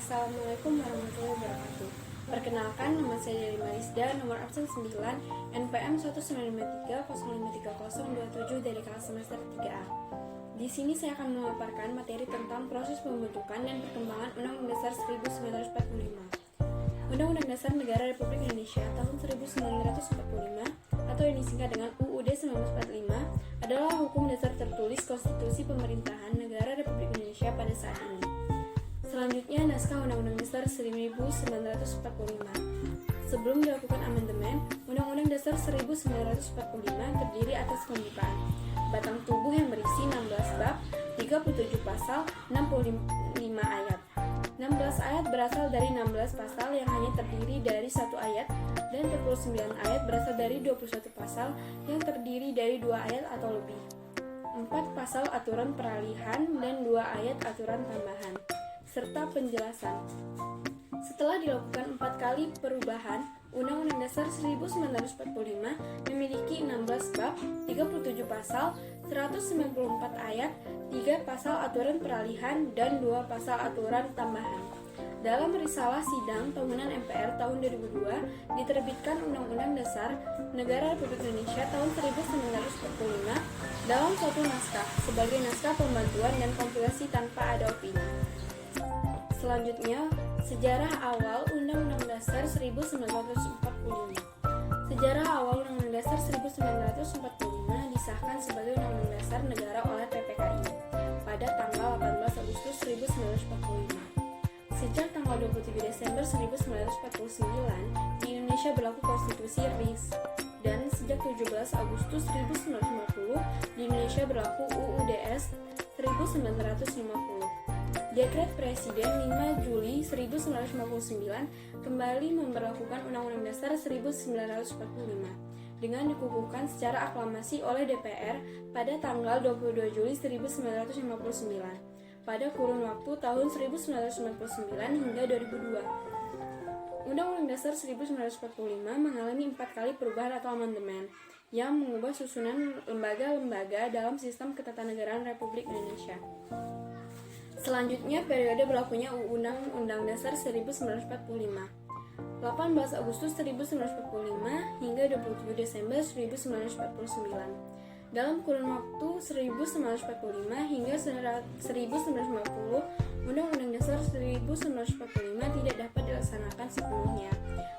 Assalamualaikum warahmatullahi wabarakatuh. Perkenalkan, nama saya Deli Marisda, nomor absen 9, NPM 19530533027 dari kelas semester 3A. Di sini saya akan memaparkan materi tentang proses pembentukan dan perkembangan Undang-Undang Dasar 1945. Undang-Undang Dasar Negara Republik Indonesia tahun 1945 atau yang disingkat dengan UUD 1945 adalah hukum dasar tertulis konstitusi pemerintahan negara Republik Indonesia pada saat ini. Selanjutnya, naskah Undang-Undang Dasar 1945. Sebelum dilakukan amandemen, Undang-Undang Dasar 1945 terdiri atas pembukaan batang tubuh yang berisi 16 bab, 37 pasal, 65 ayat. 16 ayat berasal dari 16 pasal yang hanya terdiri dari 1 ayat, dan 49 ayat berasal dari 21 pasal yang terdiri dari 2 ayat atau lebih. 4 pasal aturan peralihan dan 2 ayat aturan tambahan, serta penjelasan. Setelah dilakukan 4 kali perubahan, Undang-Undang Dasar 1945 memiliki 16 bab, 37 pasal, 194 ayat, 3 pasal aturan peralihan, dan 2 pasal aturan tambahan. Dalam risalah sidang tahunan MPR tahun 2002, diterbitkan Undang-Undang Dasar Negara Republik Indonesia tahun 1945 dalam suatu naskah sebagai naskah pembantuan dan kompilasi tanpa ada opini. Selanjutnya, sejarah awal Undang-Undang Dasar 1945. Sejarah awal Undang-Undang Dasar 1945 disahkan sebagai Undang-Undang Dasar Negara oleh PPKI pada tanggal 18 Agustus 1945. Sejak tanggal 27 Desember 1949, di Indonesia berlaku konstitusi RIS, dan sejak 17 Agustus 1950, di Indonesia berlaku UUDS 1950. Dekret Presiden 5 Juli 1959 kembali memberlakukan Undang-Undang Dasar 1945 dengan dikukuhkan secara aklamasi oleh DPR pada tanggal 22 Juli 1959 pada kurun waktu tahun 1999 hingga 2002. Undang-Undang Dasar 1945 mengalami 4 kali perubahan atau amandemen yang mengubah susunan lembaga-lembaga dalam sistem ketatanegaraan Republik Indonesia. Selanjutnya, periode berlakunya Undang-Undang Dasar 1945. 18 Agustus 1945 hingga 27 Desember 1949. Dalam kurun waktu 1945 hingga 1950, Undang-Undang Dasar 1945 tidak dapat dilaksanakan sepenuhnya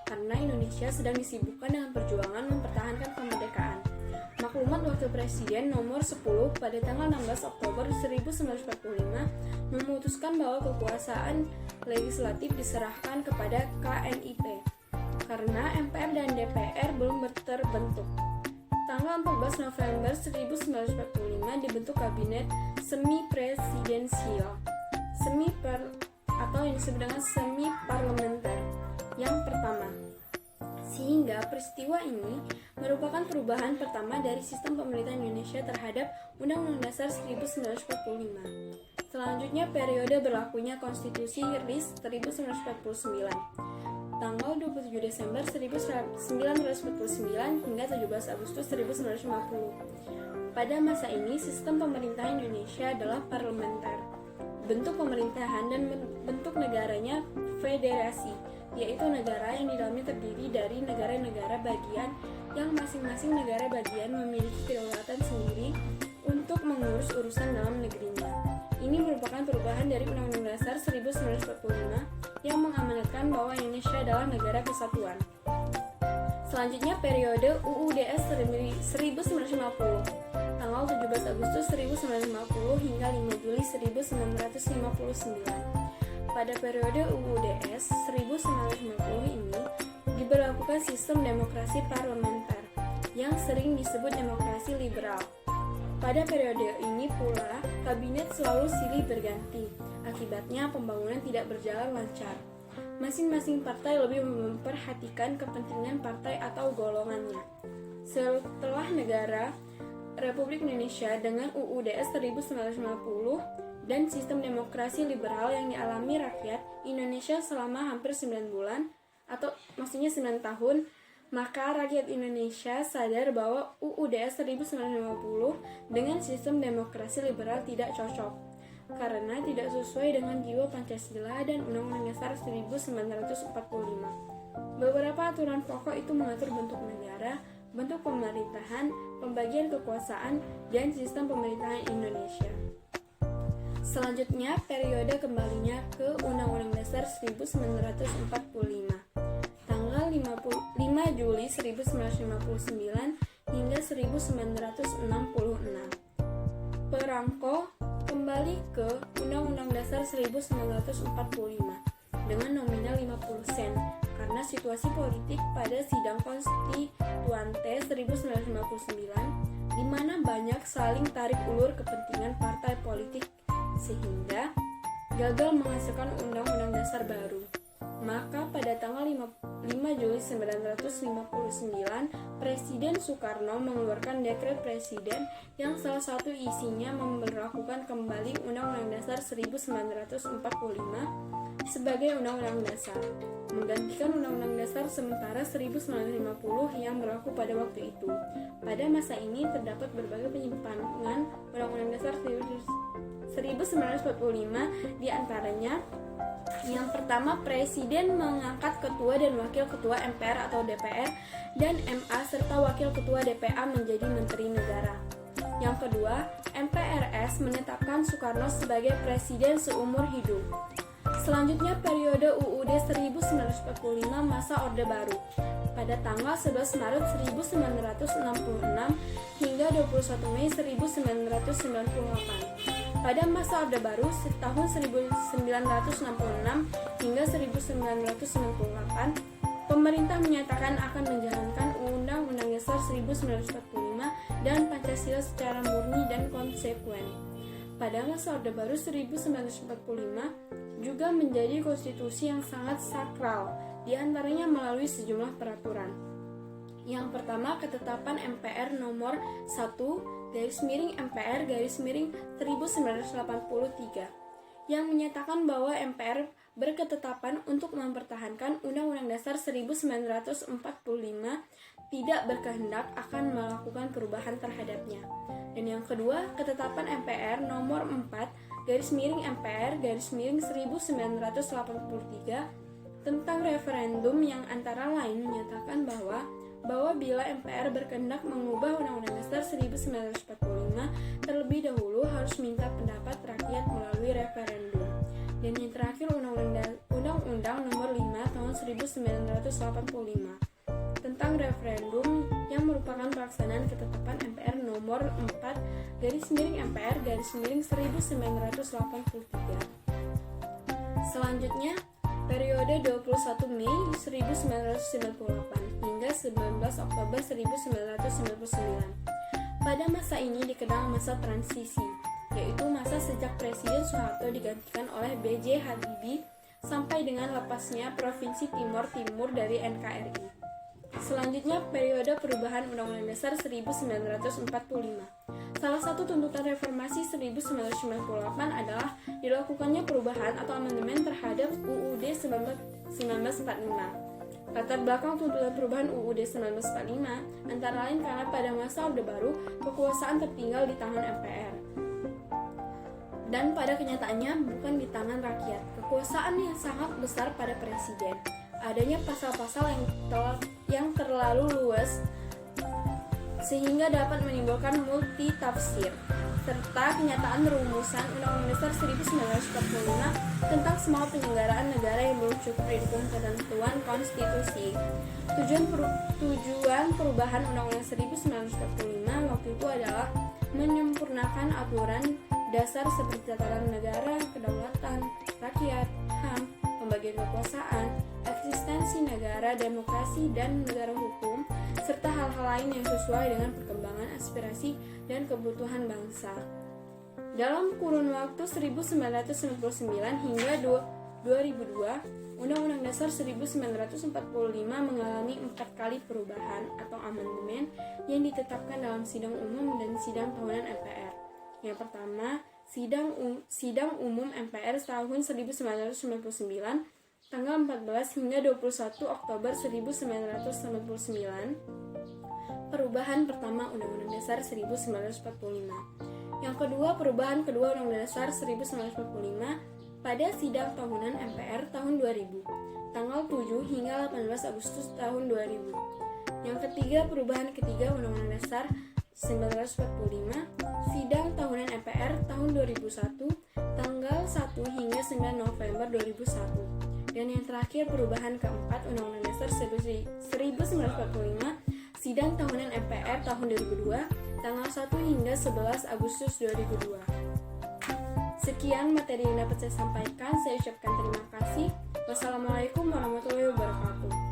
karena Indonesia sedang disibukkan dengan perjuangan mempertahankan kemerdekaan. Maklumat Wakil Presiden nomor 10 pada tanggal 16 Oktober 1945 memutuskan bahwa kekuasaan legislatif diserahkan kepada KNIP karena MPR dan DPR belum terbentuk. Tanggal 14 November 1945 dibentuk Kabinet Semi Presidensial atau yang disebut dengan semi parlementer yang pertama. Sehingga peristiwa ini merupakan perubahan pertama dari sistem pemerintahan Indonesia terhadap Undang-Undang Dasar 1945. Selanjutnya, periode berlakunya Konstitusi RIS 1949. Tanggal 27 Desember 1949 hingga 17 Agustus 1950. Pada masa ini, sistem pemerintahan Indonesia adalah parlementer. Bentuk pemerintahan dan bentuk negaranya federasi, yaitu negara yang di dalamnya terdiri dari negara-negara bagian yang masing-masing negara bagian memiliki kedaulatan sendiri untuk mengurus urusan dalam negerinya. Ini merupakan perubahan dari Undang-Undang Dasar 1945 yang mengamanatkan bahwa Indonesia adalah negara kesatuan. Selanjutnya, periode UUDS 1950, tanggal 17 Agustus 1950 hingga 5 Juli 1959. Pada periode UUDS 1950 ini diberlakukan sistem demokrasi parlementer yang sering disebut demokrasi liberal. Pada periode ini pula, kabinet selalu silih berganti. Akibatnya, pembangunan tidak berjalan lancar. Masing-masing partai lebih memperhatikan kepentingan partai atau golongannya. Setelah negara Republik Indonesia dengan UUDS 1950 dan sistem demokrasi liberal yang dialami rakyat Indonesia selama hampir 9 bulan, atau maksudnya 9 tahun, maka rakyat Indonesia sadar bahwa UUDS 1950 dengan sistem demokrasi liberal tidak cocok. karena tidak sesuai dengan jiwa Pancasila dan Undang-Undang Dasar 1945. Beberapa aturan pokok itu mengatur bentuk negara, bentuk pemerintahan, pembagian kekuasaan, dan sistem pemerintahan Indonesia. Selanjutnya, periode kembalinya ke Undang-Undang Dasar 1945. Tanggal 5 Juli 1959 hingga 1966. Perangko kembali ke Undang-Undang Dasar 1945 dengan nominal 50 sen karena situasi politik pada sidang konstituante 1959 di mana banyak saling tarik ulur kepentingan partai politik sehingga gagal menghasilkan Undang-Undang Dasar baru. Maka pada tanggal 5 Juli 1959, Presiden Soekarno mengeluarkan dekret presiden yang salah satu isinya memberlakukan kembali Undang-Undang Dasar 1945 sebagai Undang-Undang Dasar, menggantikan Undang-Undang Dasar sementara 1950 yang berlaku pada waktu itu. Pada masa ini terdapat berbagai penyimpangan Undang-Undang Dasar 1945, di antaranya yang pertama, Presiden mengangkat Ketua dan Wakil Ketua MPR atau DPR dan MA serta Wakil Ketua DPA menjadi Menteri Negara. Yang kedua, MPRS menetapkan Soekarno sebagai Presiden seumur hidup. Selanjutnya, periode UUD 1945 masa Orde Baru. Pada tanggal 11 Maret 1966 hingga 21 Mei 1998. Pada masa Orde Baru tahun 1966 hingga 1998, pemerintah menyatakan akan menjalankan Undang-Undang Dasar 1945 dan Pancasila secara murni dan konsekuen. Pada masa Orde Baru 1945 juga menjadi konstitusi yang sangat sakral, di antaranya melalui sejumlah peraturan. Yang pertama, ketetapan MPR nomor 1/MPR/1983 yang menyatakan bahwa MPR berketetapan untuk mempertahankan Undang-Undang Dasar 1945, tidak berkehendak akan melakukan perubahan terhadapnya. Dan yang kedua, ketetapan MPR nomor 4/MPR/1983 tentang referendum yang antara lain menyatakan bahwa bila MPR berkehendak mengubah Undang-Undang Dasar 1945, terlebih dahulu harus minta pendapat rakyat melalui referendum. Dan yang terakhir, Undang-Undang Nomor 5 Tahun 1985 tentang referendum yang merupakan pelaksanaan ketetapan MPR Nomor 4/MPR/1983. Selanjutnya, periode 21 Mei 1998 hingga 19 Oktober 1999. Pada masa ini dikenal masa transisi, yaitu masa sejak Presiden Soeharto digantikan oleh B.J. Habibie sampai dengan lepasnya Provinsi Timor Timur dari NKRI. Selanjutnya, periode perubahan Undang-Undang Dasar 1945. Salah satu tuntutan reformasi 1998 adalah dilakukannya perubahan atau amandemen terhadap UUD 1945. Latar belakang tuntutan perubahan UUD 1945 antara lain karena pada masa Orde Baru kekuasaan tertinggal di tangan MPR. Dan pada kenyataannya bukan di tangan rakyat. Kekuasaan yang sangat besar pada presiden. Adanya pasal-pasal yang terlalu luas sehingga dapat menimbulkan multitafsir, serta kenyataan rumusan Undang-Undang Dasar 1945 tentang semua penyelenggaraan negara yang belum cukup didukung ketentuan konstitusi. Tujuan perubahan Undang-Undang 1945 waktu itu adalah menyempurnakan aturan dasar seperti tatanan negara, kedaulatan rakyat, HAM, pembagian kekuasaan, eksistensi negara, demokrasi, dan negara hukum, serta hal-hal lain yang sesuai dengan perkembangan aspirasi dan kebutuhan bangsa. Dalam kurun waktu 1999 hingga 2002, Undang-Undang Dasar 1945 mengalami 4 kali perubahan atau amandemen yang ditetapkan dalam sidang umum dan sidang tahunan MPR. Yang pertama, Sidang Umum MPR tahun 1999 tanggal 14 hingga 21 Oktober 1999. Perubahan pertama Undang-Undang Dasar 1945. Yang kedua, perubahan kedua Undang-Undang Dasar 1945 pada sidang tahunan MPR tahun 2000, tanggal 7 hingga 18 Agustus tahun 2000. Yang ketiga, perubahan ketiga Undang-Undang Dasar 1945, sidang tahunan MPR tahun 2001, tanggal 1 hingga 9 November 2001. Dan yang terakhir, perubahan keempat Undang-Undang Dasar 1945, sidang tahunan MPR tahun 2002, tanggal 1 hingga 11 Agustus 2002. Sekian materi yang dapat saya sampaikan. Saya ucapkan terima kasih. Wassalamualaikum warahmatullahi wabarakatuh.